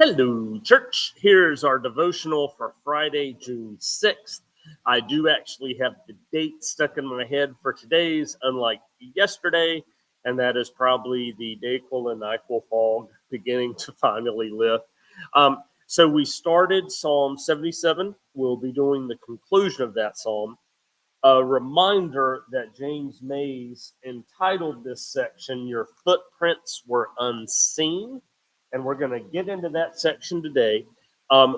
Hello, church. Here's our devotional for Friday, June 6th. I do actually have the date stuck in my head for today's, unlike yesterday, and that is probably the Dayquil and NyQuil fog beginning to finally lift. So we started Psalm 77. We'll be doing the conclusion of that psalm. A reminder that James Mays entitled this section, Your Footprints Were Unseen. And we're going to get into that section today.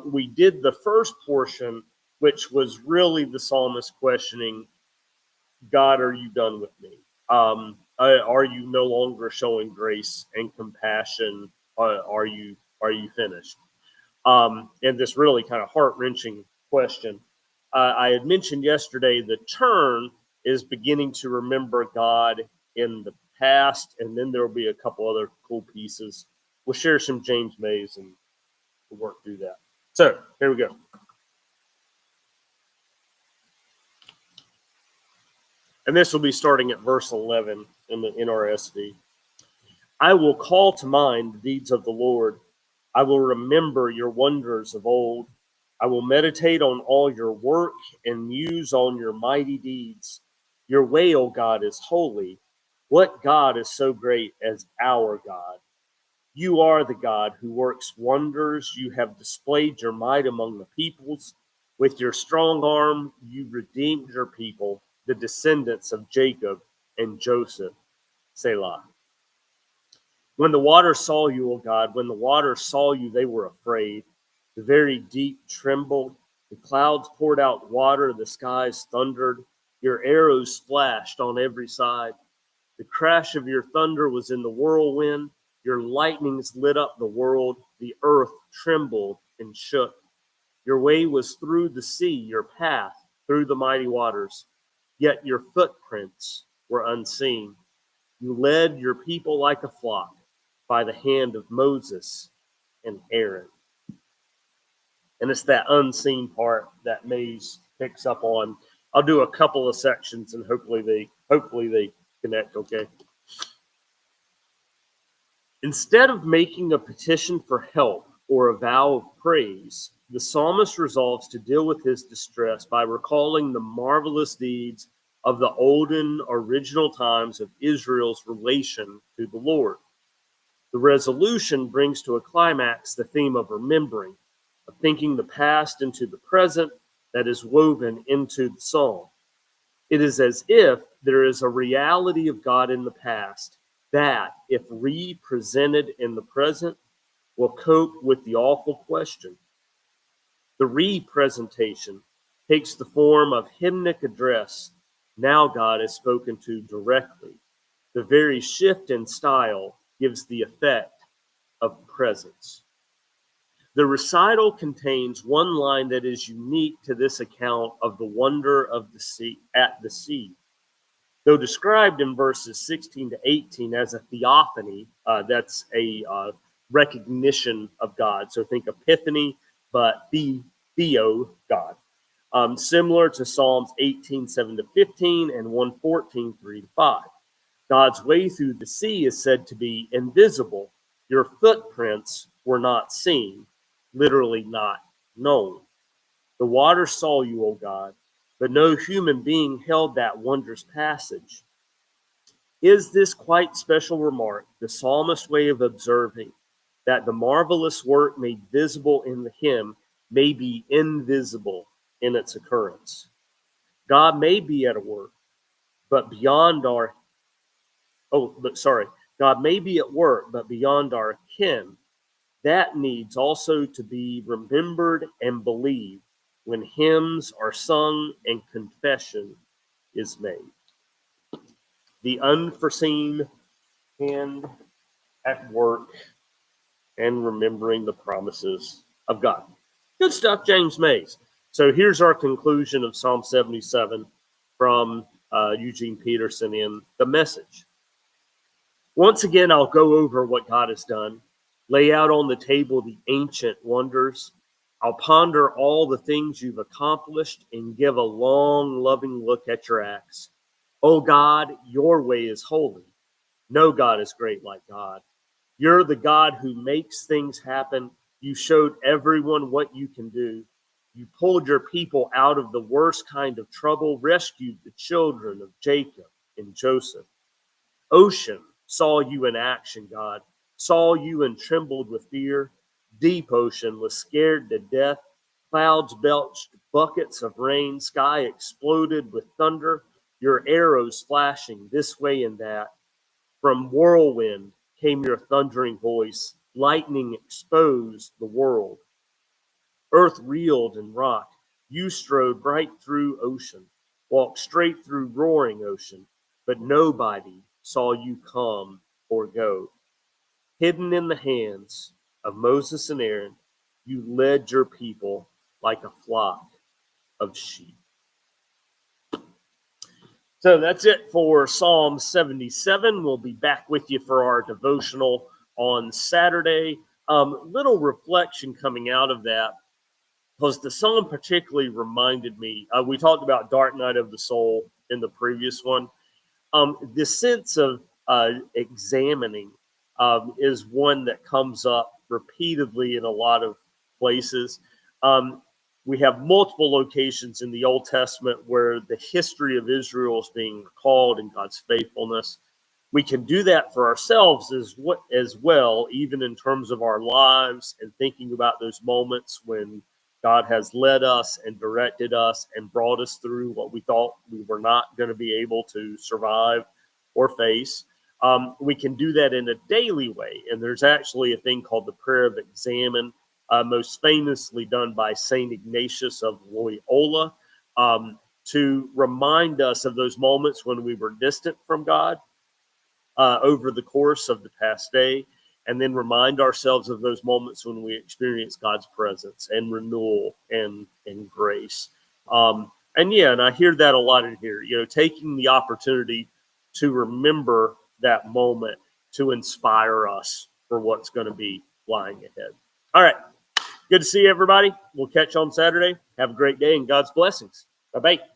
We did the first portion, which was really the psalmist questioning, God, are you done with me? Are you no longer showing grace and compassion? Are you finished? And this really kind of heart-wrenching question. I had mentioned yesterday the turn is beginning to remember God in the past, and then there will be a couple other cool pieces. We'll share some James Mays and we'll work through that. So here we go. And this will be starting at verse 11 in the NRSV. I will call to mind the deeds of the Lord. I will remember your wonders of old. I will meditate on all your work and muse on your mighty deeds. Your way, O God, is holy. What God is so great as our God? You are the God who works wonders. You have displayed your might among the peoples. With your strong arm, you redeemed your people, the descendants of Jacob and Joseph. Selah. When the waters saw you, O God, when the waters saw you, they were afraid. The very deep trembled. The clouds poured out water. The skies thundered. Your arrows flashed on every side. The crash of your thunder was in the whirlwind. Your lightnings lit up the world. The earth trembled and shook. Your way was through the sea, your path through the mighty waters. Yet your footprints were unseen. You led your people like a flock by the hand of Moses and Aaron. And it's that unseen part that Mays picks up on. I'll do a couple of sections and hopefully they connect okay. Instead of making a petition for help or a vow of praise, the psalmist resolves to deal with his distress by recalling the marvelous deeds of the olden original times of Israel's relation to the Lord. The resolution brings to a climax the theme of remembering, of thinking the past into the present that is woven into the psalm. It is as if there is a reality of God in the past that, if represented in the present, will cope with the awful question. The representation takes the form of hymnic address. Now God is spoken to directly. The very shift in style gives the effect of presence. The recital contains one line that is unique to this account of the wonder of the sea at the sea. Though described in verses 16 to 18 as a theophany, that's a recognition of God. So think epiphany, but theo, God. Similar to Psalms 18, 7 to 15 and 114, 3 to 5. God's way through the sea is said to be invisible. Your footprints were not seen, literally not known. The water saw you, O God, but no human being held that wondrous passage. Is this quite special remark the psalmist's way of observing that the marvelous work made visible in the hymn may be invisible in its occurrence? God may be at work, but beyond our God may be at work, but beyond our ken. That needs also to be remembered and believed when hymns are sung and confession is made. The unforeseen hand at work and remembering the promises of God. Good stuff, James Mays. So here's our conclusion of Psalm 77 from Eugene Peterson in The Message. Once again, I'll go over what God has done, lay out on the table the ancient wonders. I'll ponder all the things you've accomplished and give a long, loving look at your acts. Oh God, your way is holy. No God is great like God. You're the God who makes things happen. You showed everyone what you can do. You pulled your people out of the worst kind of trouble, rescued the children of Jacob and Joseph. Ocean saw you in action, God, saw you and trembled with fear. Deep ocean was scared to death. Clouds belched buckets of rain. Sky exploded with thunder, your arrows flashing this way and that. From whirlwind came your thundering voice. Lightning exposed the world. Earth reeled and rocked. You strode right through ocean, walked straight through roaring ocean, but nobody saw you come or go. Hidden in the hands of Moses and Aaron, you led your people like a flock of sheep. So that's it for Psalm 77. We'll be back with you for our devotional on Saturday. Little reflection coming out of that, because the psalm particularly reminded me, we talked about Dark Night of the Soul in the previous one. The sense of examining is one that comes up repeatedly in a lot of places. We have multiple locations in the Old Testament where the history of Israel is being recalled and God's faithfulness. We can do that for ourselves as well, even in terms of our lives and thinking about those moments when God has led us and directed us and brought us through what we thought we were not going to be able to survive or face. We can do that in a daily way. And there's actually a thing called the prayer of examen, most famously done by St. Ignatius of Loyola, to remind us of those moments when we were distant from God over the course of the past day, and then remind ourselves of those moments when we experience God's presence and renewal and grace. And I hear that a lot in here, taking the opportunity to remember that moment to inspire us for what's going to be lying ahead. All right. Good to see everybody. We'll catch you on Saturday. Have a great day and God's blessings. Bye-bye.